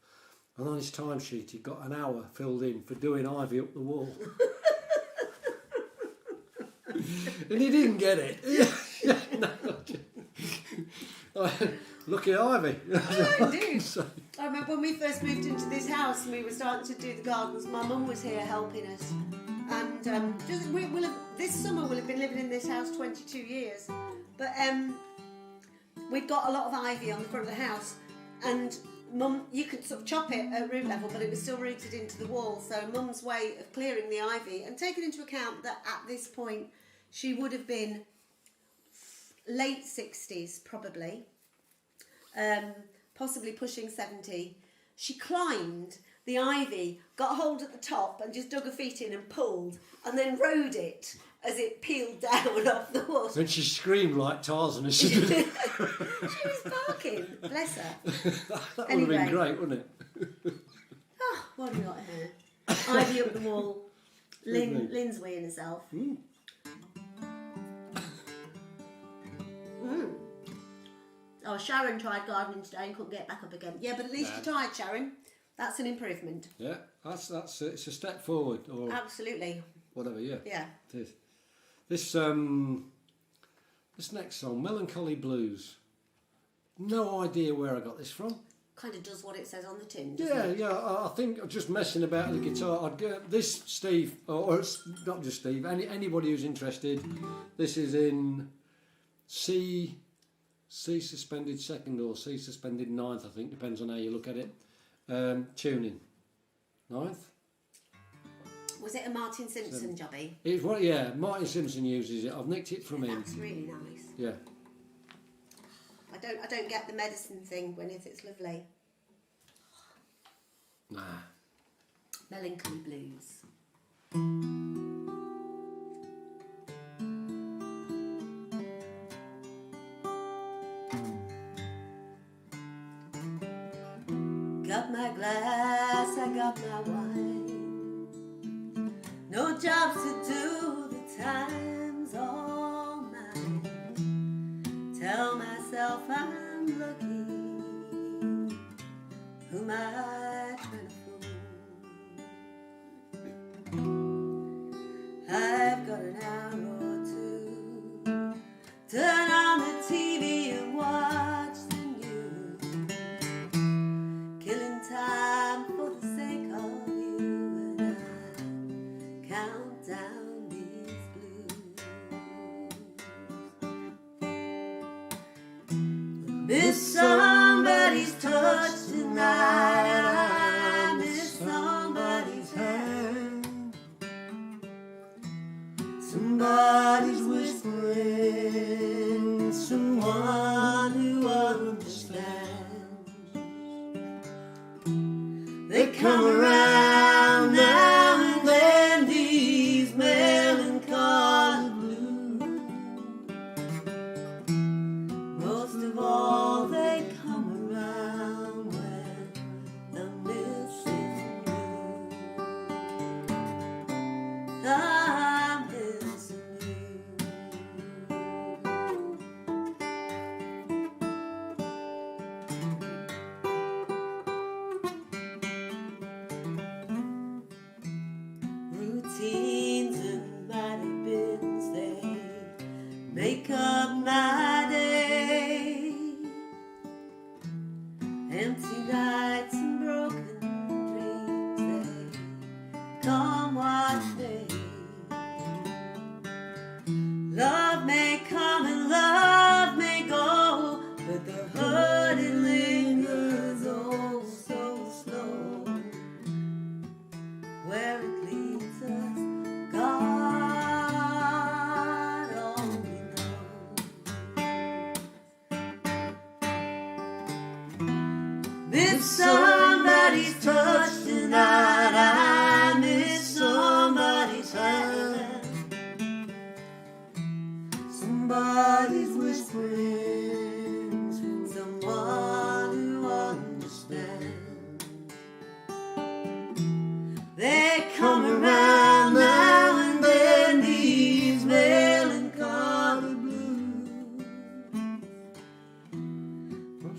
And on his timesheet, he got an hour filled in for doing ivy up the wall. And he didn't get it. Lucky ivy. Oh, indeed. I remember when we first moved into this house and we were starting to do the gardens, my mum was here helping us. And this summer we'll have been living in this house 22 years. But we'd got a lot of ivy on the front of the house, and Mum, you could sort of chop it at root level, but it was still rooted into the wall. So Mum's way of clearing the ivy, and taking into account that at this point she would have been late 60s probably, possibly pushing 70. She climbed the ivy, got hold at the top and just dug her feet in and pulled, and then rode it as it peeled down off the wall. And she screamed like Tarzan as she did it. She was barking, bless her. That would have been great, wouldn't it? Oh, what have we got here? Ivy up the wall. Lynn's weighing herself. Oh, Sharon tried gardening today and couldn't get back up again. Yeah, but at least you tried, Sharon. That's an improvement. Yeah, that's it's a step forward. Or absolutely. Whatever, yeah. Yeah. It is. This next song, Melancholy Blues. No idea where I got this from. Kind of does what it says on the tin, doesn't it? Yeah. I think I'm just messing about with the guitar. I'd get this, Steve, or it's not just Steve. Anybody who's interested. This is in C suspended second or C suspended ninth. I think depends on how you look at it. Tuning. Ninth. Was it a Martin Simpson jobby? It's what? Yeah, Martin Simpson uses it. I've nicked it from him. That's really nice. Yeah. I don't get the medicine thing when it's lovely. Nah. Melancholy Blues. Got my glass, I got my wine. No jobs to do, the time's all mine. Tell myself I'm lucky. Who am I trying to fool? I've got an hour or two. Turn on the TV and watch the news. Killing time for the sake of you, and I count down these blues. Miss somebody's touch tonight. I miss somebody's hand. Somebody's whispering, someone who understands. They come around now and then, these melancholy blues. Most of all, they where it leads us, God only knows. If somebody's touch tonight, I miss somebody's hand. Somebody's whispering, someone who understands. They come around now and then, these melancholy blues.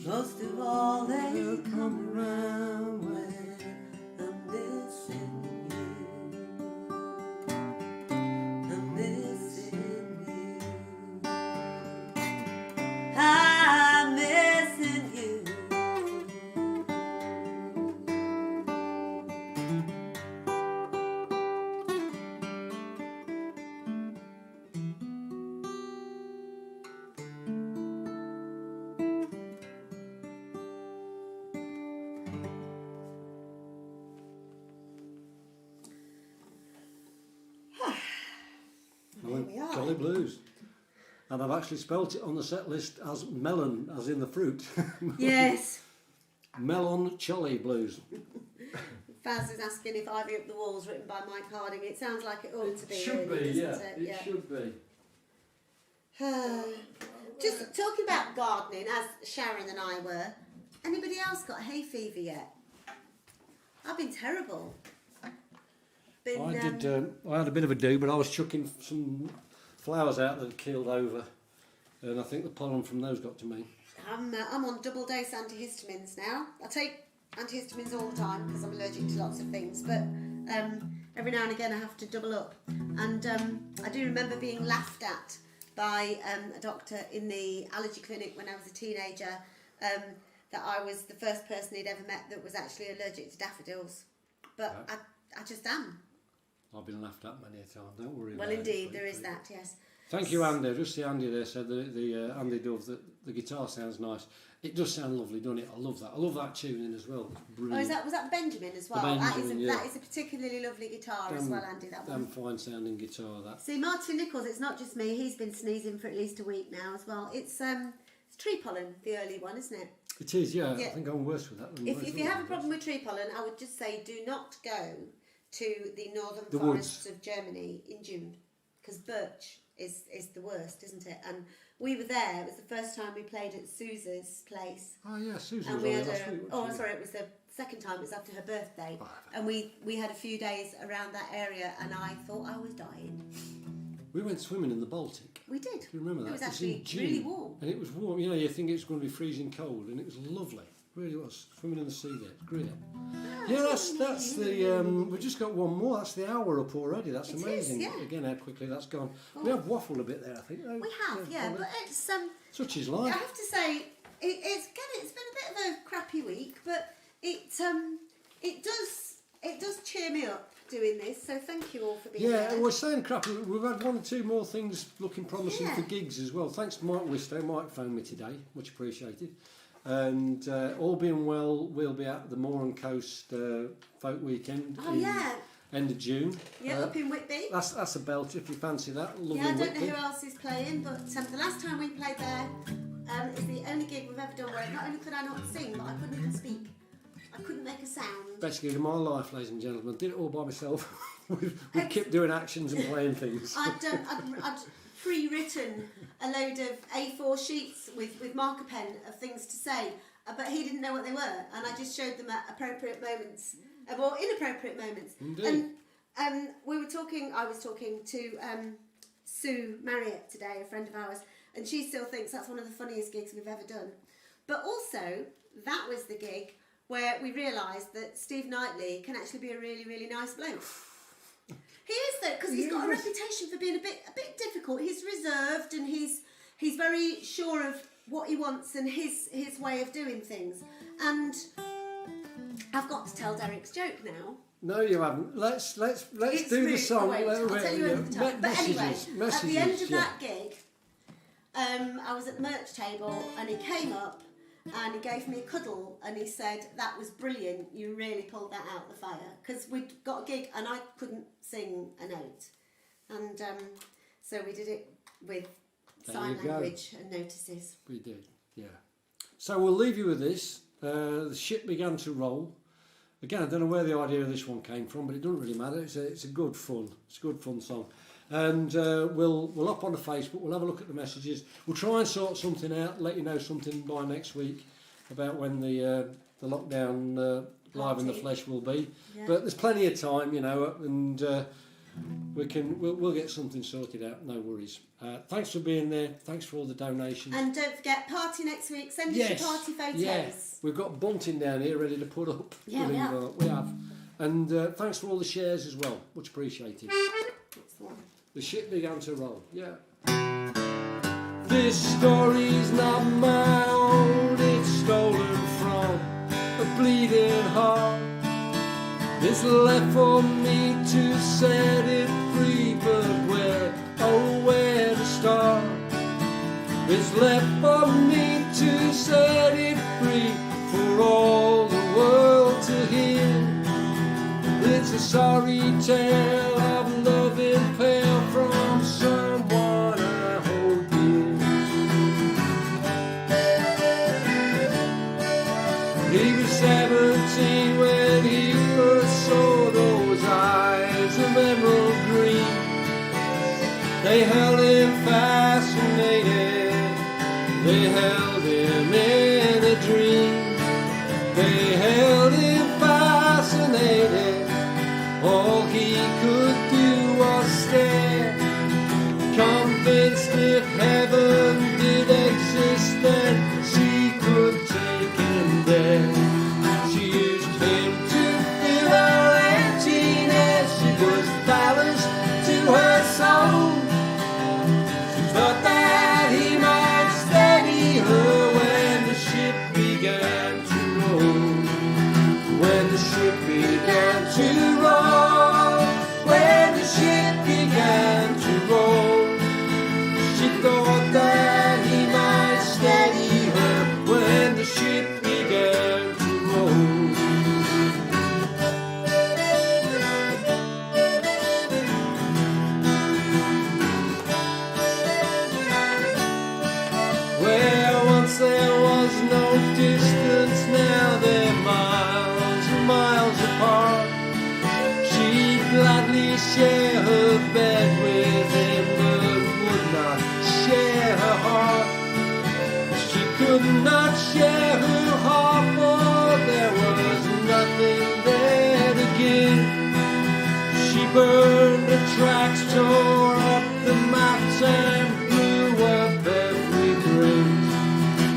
Most of all, they come around when I'm missing you. I'm missing you. I'm missing you. I went Jolly Blues. And I've actually spelt it on the set list as melon, as in the fruit. Yes. Melon Cholly Blues. Faz is asking if Ivy Up the Walls written by Mike Harding. It sounds like it ought to be. It should really, be, doesn't yeah. it? It should be. Just talking about gardening, as Sharon and I were, anybody else got hay fever yet? I've been terrible. I had a bit of a do, but I was chucking some flowers out that had keeled over, and I think the pollen from those got to me. I'm on double dose antihistamines now. I take antihistamines all the time because I'm allergic to lots of things, but every now and again I have to double up. And I do remember being laughed at by a doctor in the allergy clinic when I was a teenager, that I was the first person he'd ever met that was actually allergic to daffodils. But I just am. I've been laughed at many a time, don't worry well, about indeed, it. there is that, yes. Thank you, Andy. Just see Andy there said the Andy Dove that the guitar sounds nice. It does sound lovely, doesn't it? I love that. I love that tuning as well. It's brilliant. Oh, was that Benjamin as well? Benjamin, that is a particularly lovely guitar as well, Andy. That one. Fine sounding guitar. That. See, Martin Nichols. It's not just me. He's been sneezing for at least a week now as well. It's tree pollen, the early one, isn't it? It is, yeah. I think I'm worse with that. Than If you have a problem with tree pollen, I would just say do not go to the northern forests of Germany in June, because birch is the worst, isn't it? And we were there. It was the first time we played at Suze's place. Oh yeah, Suze. And we had it was the second time. It was after her birthday, and we had a few days around that area, and I thought I was dying. We went swimming in the Baltic. We did. Do you remember that? It was actually really warm. And it was warm. You know, you think it's going to be freezing cold, and it was lovely. It really was. Swimming in the sea there. It's great. Yeah, that's the. We've just got one more. That's the hour up already. That's amazing. Is, yeah. Again, how quickly that's gone. We have waffled a bit there, I think. We have, yeah, but it's such is life. I have to say, it's been a bit of a crappy week, but it does cheer me up doing this. So thank you all for being here. Yeah, we're saying crappy. We've had one or two more things looking promising for gigs as well. Thanks to Mike Wistow. Mike phoned me today. Much appreciated. And all being well, we'll be at the Moor and Coast Folk Weekend. End of June. Yeah, up in Whitby. That's a belter if you fancy that. Lovely I don't Whitby. know who else is playing, but the last time we played there is the only gig we've ever done where not only could I not sing, but I couldn't even speak. I couldn't make a sound. Best gig of my life, ladies and gentlemen. Did it all by myself. we kept doing actions and playing things. I'd pre-written a load of A4 sheets with marker pen of things to say, but he didn't know what they were, and I just showed them at appropriate moments, or inappropriate moments. Indeed. And I was talking to Sue Marriott today, a friend of ours, and she still thinks that's one of the funniest gigs we've ever done. But also, that was the gig where we realised that Steve Knightley can actually be a really, really nice bloke. He is though, because he's got a reputation for being a bit difficult. He's reserved and he's very sure of what he wants and his way of doing things. And I've got to tell Derek's joke now. No, you haven't. Let's do the song. I'll tell you at the time. But anyway, at the end of that gig, I was at the merch table and he came up and he gave me a cuddle and he said, "That was brilliant, you really pulled that out of the fire," because we'd got a gig and I couldn't sing a note, and so we did it with sign language and notices. We did, yeah. So we'll leave you with this. The ship began to roll. Again, I don't know where the idea of this one came from, but it doesn't really matter. It's a good fun song. And we'll up on the Facebook. We'll have a look at the messages. We'll try and sort something out. Let you know something by next week about when the lockdown live in the flesh will be. Yeah. But there's plenty of time, you know, and we'll get something sorted out. No worries. Thanks for being there. Thanks for all the donations. And don't forget, party next week. Send us your party photos. Yes, we've got bunting down here ready to put up. Yeah, we have. And thanks for all the shares as well. Much appreciated. The ship began to roll. Yeah. This story's not my own. It's stolen from a bleeding heart. It's left for me to set it free, but where to start? It's left for me to set it free for all the world to hear. It's a sorry tale of love impaled from someone I hold dear. He was 17 when he first saw those eyes of emerald green. They held him fascinated. They held him in a dream. They held him fascinated. All he could do was stare, convinced if heaven did exist, then she could take him there. She used him to fill her emptiness. She was ballast to her soul. She thought that he might steady her when the ship began to roll. When the ship began to roll, when the ship began to roll, she thought that he might steady her when the ship began to roll. Where once there was no distance, now they're miles and miles apart. She'd gladly share her bed with him, but would not share her heart. She could not share her heart, for there was nothing there to give. She burned the tracks, tore up the maps, and blew up every bridge.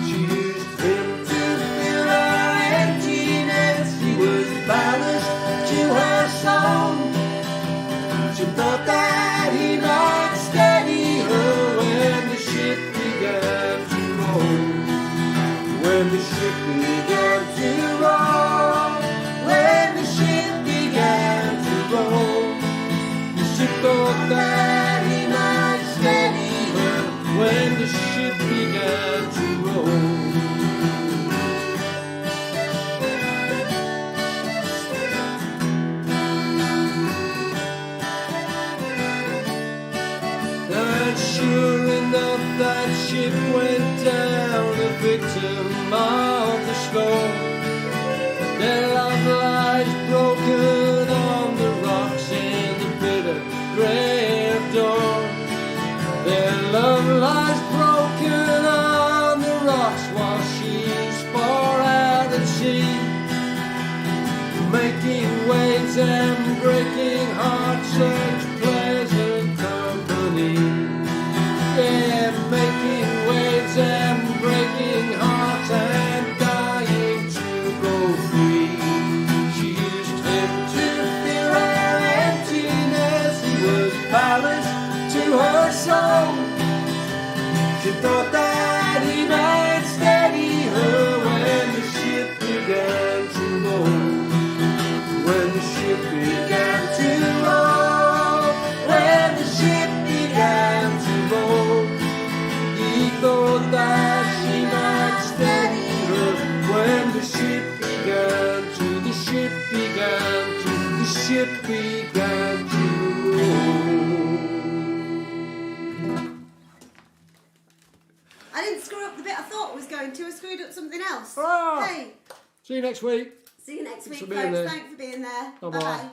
She used him to fill her emptiness. He was ballast to her soul. She thought that he might steady her when the ship began to roll. When the ship began to roll, when the ship began to roll, she thought that he might steady her when the ship began to roll. And sure enough, that ship went down, a victim of the storm. Their love lies broken on the rocks in the bitter grey of dawn. Their love lies broken on the rocks while she's far out at sea, making waves and breaking hearts, such pleasant company. Yeah, making waves and breaking hearts and dying to go free. She used him to fill her emptiness. He was ballast to her soul. She thought that he might steady her when the ship began to roll. When the ship began to roll, when the ship began to roll, he thought that she might steady her ship began to roll. I didn't screw up the bit I thought I was going to. I screwed up something else. Ah. Hey. See you next week. See you next week, Thanks for being folks. there. Thanks for being there. Bye-bye. Bye-bye.